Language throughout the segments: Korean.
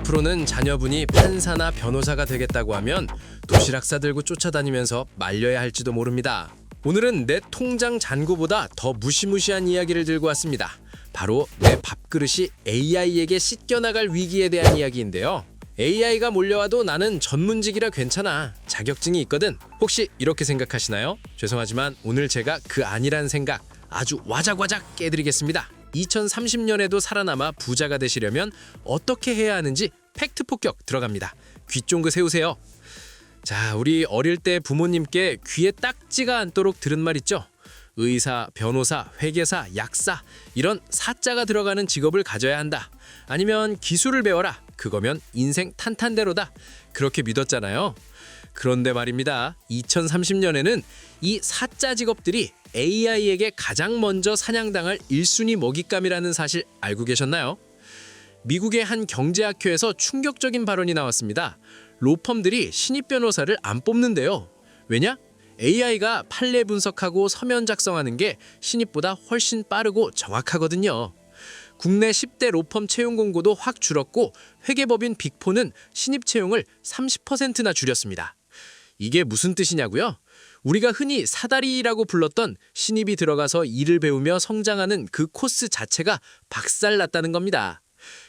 앞으로는 자녀분이 판사나 변호사가 되겠다고 하면 도시락 싸들고 쫓아다니면서 말려야 할지도 모릅니다. 오늘은 내 통장 잔고보다 더 무시무시한 이야기를 들고 왔습니다. 바로 내 밥그릇이 AI에게 씻겨나갈 위기에 대한 이야기인데요. AI가 몰려와도 나는 전문직이라 괜찮아. 자격증이 있거든. 혹시 이렇게 생각하시나요? 죄송하지만 오늘 제가 그 아니란 생각 아주 와작와작 깨드리겠습니다. 2030년에도 살아남아 부자가 되시려면 어떻게 해야 하는지 팩트 폭격 들어갑니다. 귀 쫑긋 세우세요. 자, 우리 어릴 때 부모님께 귀에 딱지가 않도록 들은 말 있죠? 의사, 변호사, 회계사, 약사 이런 사자가 들어가는 직업을 가져야 한다. 아니면 기술을 배워라. 그거면 인생 탄탄대로다. 그렇게 믿었잖아요. 그런데 말입니다. 2030년에는 이 사자 직업들이 AI에게 가장 먼저 사냥당할 1순위 먹잇감이라는 사실 알고 계셨나요? 미국의 한 경제학회에서 충격적인 발언이 나왔습니다. 로펌들이 신입 변호사를 안 뽑는데요. 왜냐? AI가 판례 분석하고 서면 작성하는 게 신입보다 훨씬 빠르고 정확하거든요. 국내 10대 로펌 채용 공고도 확 줄었고 회계법인 빅4는 신입 채용을 30%나 줄였습니다. 이게 무슨 뜻이냐고요? 우리가 흔히 사다리라고 불렀던 신입이 들어가서 일을 배우며 성장하는 그 코스 자체가 박살났다는 겁니다.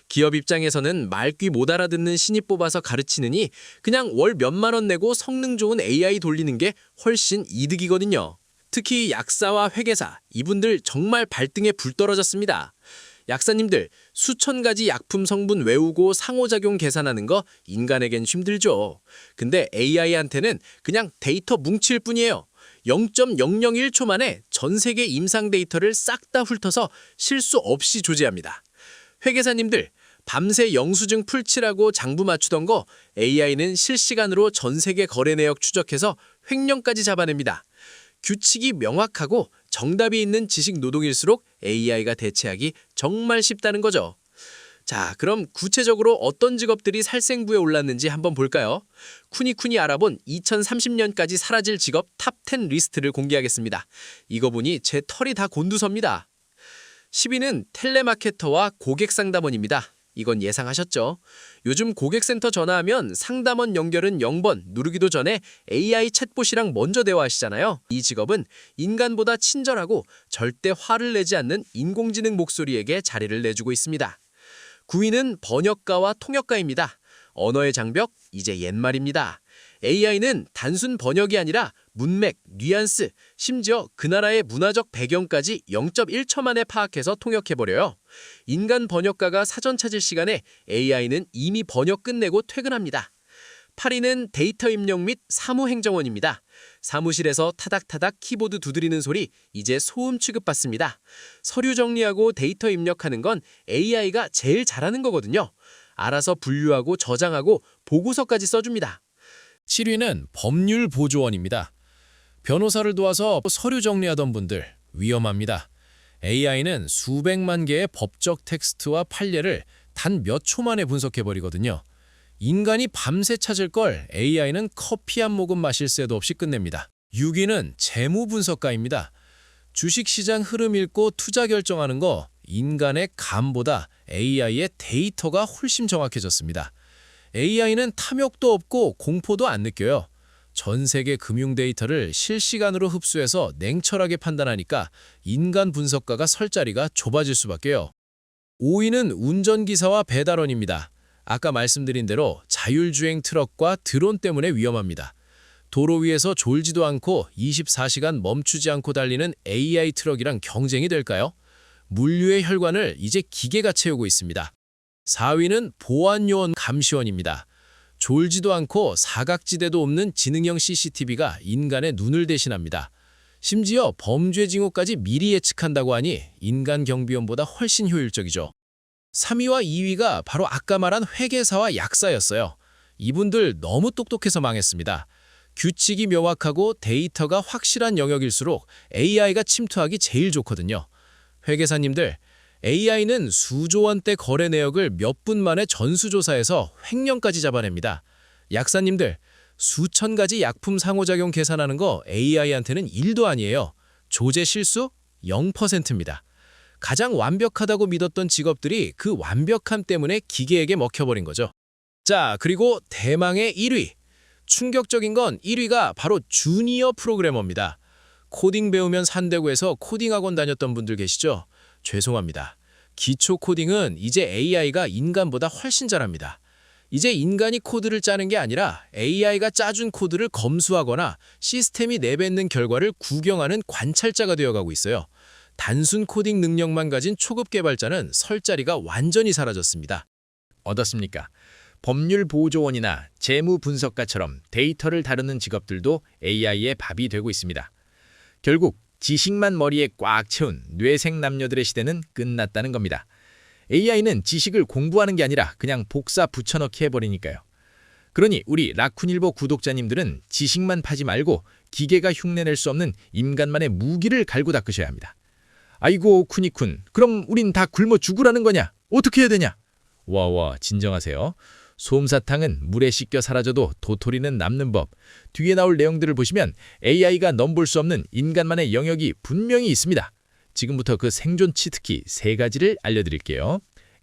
기업 입장에서는 말귀 못 알아듣는 신입 뽑아서 가르치느니 그냥 월 몇만 원 내고 성능 좋은 AI 돌리는 게 훨씬 이득이거든요. 특히 약사와 회계사, 이분들 정말 발등에 불 떨어졌습니다. 약사님들, 수천 가지 약품 성분 외우고 상호작용 계산하는 거 인간에겐 힘들죠. 근데 AI한테는 그냥 데이터 뭉칠 뿐이에요. 0.001초 만에 전 세계 임상 데이터를 싹 다 훑어서 실수 없이 조제합니다. 회계사님들, 밤새 영수증 풀칠하고 장부 맞추던 거 AI는 실시간으로 전 세계 거래 내역 추적해서 횡령까지 잡아냅니다. 규칙이 명확하고 정답이 있는 지식 노동일수록 AI가 대체하기 정말 쉽다는 거죠. 자, 그럼 구체적으로 어떤 직업들이 살생부에 올랐는지 한번 볼까요? 쿠니쿠니 알아본 2030년까지 사라질 직업 탑10 리스트를 공개하겠습니다. 이거 보니 제 털이 다 곤두섭니다. 10위는 텔레마케터와 고객상담원입니다. 이건 예상하셨죠? 요즘 고객센터 전화하면 상담원 연결은 0번 누르기도 전에 AI 챗봇이랑 먼저 대화하시잖아요. 이 직업은 인간보다 친절하고 절대 화를 내지 않는 인공지능 목소리에게 자리를 내주고 있습니다. 9위는 번역가와 통역가입니다. 언어의 장벽, 이제 옛말입니다. AI는 단순 번역이 아니라 문맥, 뉘앙스, 심지어 그 나라의 문화적 배경까지 0.1초 만에 파악해서 통역해버려요. 인간 번역가가 사전 찾을 시간에 AI는 이미 번역 끝내고 퇴근합니다. 8위는 데이터 입력 및 사무행정원입니다. 사무실에서 타닥타닥 키보드 두드리는 소리 이제 소음 취급받습니다. 서류 정리하고 데이터 입력하는 건 AI가 제일 잘하는 거거든요. 알아서 분류하고 저장하고 보고서까지 써줍니다. 7위는 법률보조원입니다. 변호사를 도와서 서류 정리하던 분들 위험합니다. AI는 수백만 개의 법적 텍스트와 판례를 단 몇 초 만에 분석해버리거든요. 인간이 밤새 찾을 걸 AI는 커피 한 모금 마실 새도 없이 끝냅니다. 6위는 재무분석가입니다. 주식시장 흐름 읽고 투자 결정하는 거 인간의 감보다 AI의 데이터가 훨씬 정확해졌습니다. AI는 탐욕도 없고 공포도 안 느껴요. 전 세계 금융 데이터를 실시간으로 흡수해서 냉철하게 판단하니까 인간 분석가가 설 자리가 좁아질 수밖에요. 5위는 운전기사와 배달원입니다. 아까 말씀드린 대로 자율주행 트럭과 드론 때문에 위험합니다. 도로 위에서 졸지도 않고 24시간 멈추지 않고 달리는 AI 트럭이랑 경쟁이 될까요? 물류의 혈관을 이제 기계가 채우고 있습니다. 4위는 보안요원 감시원입니다. 졸지도 않고 사각지대도 없는 지능형 CCTV가 인간의 눈을 대신합니다. 심지어 범죄 징후까지 미리 예측한다고 하니 인간 경비원보다 훨씬 효율적이죠. 3위와 2위가 바로 아까 말한 회계사와 약사였어요. 이분들 너무 똑똑해서 망했습니다. 규칙이 명확하고 데이터가 확실한 영역일수록 AI가 침투하기 제일 좋거든요. 회계사님들, AI는 수조 원대 거래 내역을 몇 분 만에 전수조사해서 횡령까지 잡아냅니다. 약사님들, 수천 가지 약품 상호작용 계산하는 거 AI한테는 일도 아니에요. 조제 실수 0%입니다. 가장 완벽하다고 믿었던 직업들이 그 완벽함 때문에 기계에게 먹혀버린 거죠. 자, 그리고 대망의 1위. 충격적인 건 1위가 바로 주니어 프로그래머입니다. 코딩 배우면 산다고 해서 코딩 학원 다녔던 분들 계시죠? 죄송합니다. 기초 코딩은 이제 AI가 인간보다 훨씬 잘합니다. 이제 인간이 코드를 짜는 게 아니라 AI가 짜준 코드를 검수하거나 시스템이 내뱉는 결과를 구경하는 관찰자가 되어가고 있어요. 단순 코딩 능력만 가진 초급 개발자는 설 자리가 완전히 사라졌습니다. 어떻습니까? 법률보조원이나 재무분석가처럼 데이터를 다루는 직업들도 AI의 밥이 되고 있습니다. 결국 지식만 머리에 꽉 채운 뇌생 남녀들의 시대는 끝났다는 겁니다. AI는 지식을 공부하는 게 아니라 그냥 복사 붙여넣기 해버리니까요. 그러니 우리 라쿤일보 구독자님들은 지식만 파지 말고 기계가 흉내낼 수 없는 인간만의 무기를 갈고 닦으셔야 합니다. 아이고 쿠니쿤, 그럼 우린 다 굶어 죽으라는 거냐? 어떻게 해야 되냐? 와와 진정하세요. 솜사탕은 물에 씻겨 사라져도 도토리는 남는 법. 뒤에 나올 내용들을 보시면 AI가 넘볼 수 없는 인간만의 영역이 분명히 있습니다. 지금부터 그 생존 치트키 3가지를 알려드릴게요.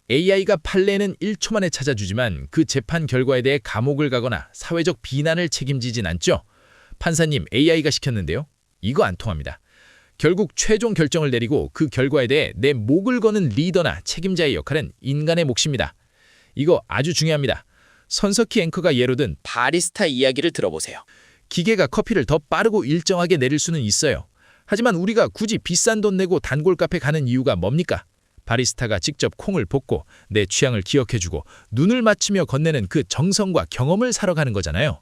AI가 판례는 1초 만에 찾아주지만 그 재판 결과에 대해 감옥을 가거나 사회적 비난을 책임지진 않죠. 판사님, AI가 시켰는데요. 이거 안 통합니다. 결국 최종 결정을 내리고 그 결과에 대해 내 목을 거는 리더나 책임자의 역할은 인간의 몫입니다. 이거 아주 중요합니다. 손석희 앵커가 예로 든 바리스타 이야기를 들어보세요. 기계가 커피를 더 빠르고 일정하게 내릴 수는 있어요. 하지만 우리가 굳이 비싼 돈 내고 단골 카페 가는 이유가 뭡니까? 바리스타가 직접 콩을 볶고 내 취향을 기억해주고 눈을 맞추며 건네는 그 정성과 경험을 사러 가는 거잖아요.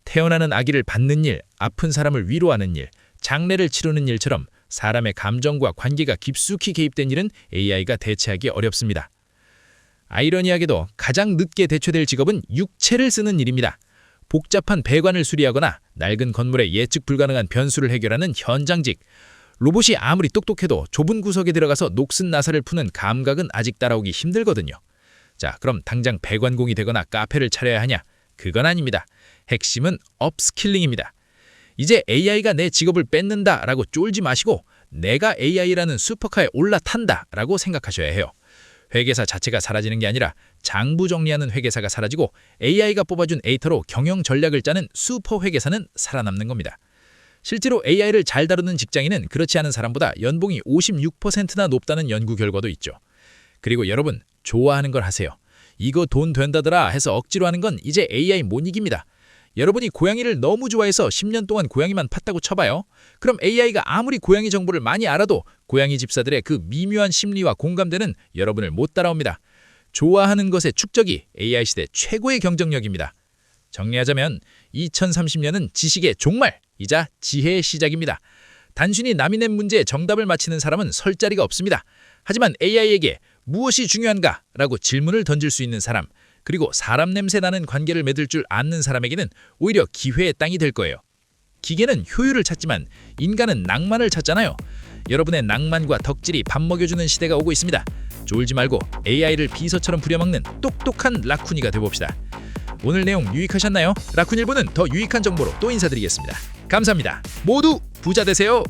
태어나는 아기를 받는 일, 아픈 사람을 위로하는 일, 장례를 치르는 일처럼 사람의 감정과 관계가 깊숙이 개입된 일은 AI가 대체하기 어렵습니다. 아이러니하게도 가장 늦게 대체될 직업은 육체를 쓰는 일입니다. 복잡한 배관을 수리하거나 낡은 건물의 예측 불가능한 변수를 해결하는 현장직. 로봇이 아무리 똑똑해도 좁은 구석에 들어가서 녹슨 나사를 푸는 감각은 아직 따라오기 힘들거든요. 자, 그럼 당장 배관공이 되거나 카페를 차려야 하냐? 그건 아닙니다. 핵심은 업스킬링입니다. 이제 AI가 내 직업을 뺏는다라고 쫄지 마시고 내가 AI라는 슈퍼카에 올라탄다라고 생각하셔야 해요. 회계사 자체가 사라지는 게 아니라 장부 정리하는 회계사가 사라지고 AI가 뽑아준 에이터로 경영 전략을 짜는 슈퍼 회계사는 살아남는 겁니다. 실제로 AI를 잘 다루는 직장인은 그렇지 않은 사람보다 연봉이 56%나 높다는 연구 결과도 있죠. 그리고 여러분, 좋아하는 걸 하세요. 이거 돈 된다더라 해서 억지로 하는 건 이제 AI 못 이깁니다. 여러분이 고양이를 너무 좋아해서 10년 동안 고양이만 팠다고 쳐봐요. 그럼 AI가 아무리 고양이 정보를 많이 알아도 고양이 집사들의 그 미묘한 심리와 공감대는 여러분을 못 따라옵니다. 좋아하는 것의 축적이 AI 시대 최고의 경쟁력입니다. 정리하자면 2030년은 지식의 종말이자 지혜의 시작입니다. 단순히 남이 낸 문제에 정답을 맞히는 사람은 설 자리가 없습니다. 하지만 AI에게 무엇이 중요한가? 라고 질문을 던질 수 있는 사람, 그리고 사람 냄새 나는 관계를 맺을 줄 아는 사람에게는 오히려 기회의 땅이 될 거예요. 기계는 효율을 찾지만 인간은 낭만을 찾잖아요. 여러분의 낭만과 덕질이 밥 먹여주는 시대가 오고 있습니다. 졸지 말고 AI를 비서처럼 부려먹는 똑똑한 라쿤이가 되봅시다. 오늘 내용 유익하셨나요? 라쿤일보는 더 유익한 정보로 또 인사드리겠습니다. 감사합니다. 모두 부자 되세요.